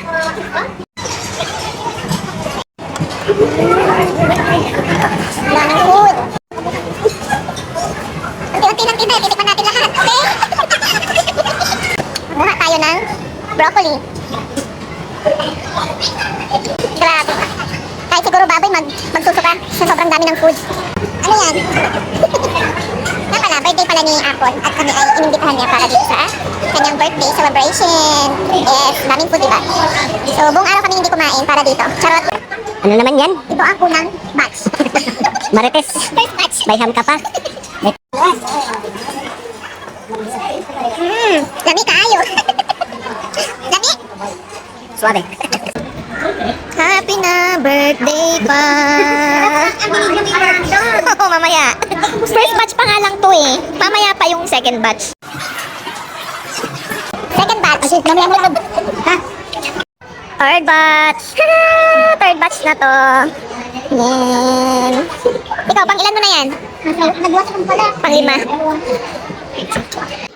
Wala ng food. Unti-unti lang tibay, titikman natin lahat, okay? Kumuha tayo ng broccoli. Grabe. Kahit siguro baboy magsusuka sa sobrang dami ng food. Ano yan? Yan pala, birthday pala ni Apple at kami ay inimbitahan niya para dito sa kanyang birthday celebration. Yes, daming food, diba? So, buong araw kami hindi kumain para dito. Charot. Ano naman yan? Ito ang unang batch. Marites. First batch. Bayham ka pa. Lami kaayo. Lami. Suwabe. Happy na birthday pa. Oo, mamaya. First batch pa nga lang to eh. Mamaya pa yung second batch. Second batch. Mamaya mo lang. Ha? Third batch. Third batch na to. Yan. Ikaw, pang ilan mo na yan? Nagwasak mo pala. Pang 5.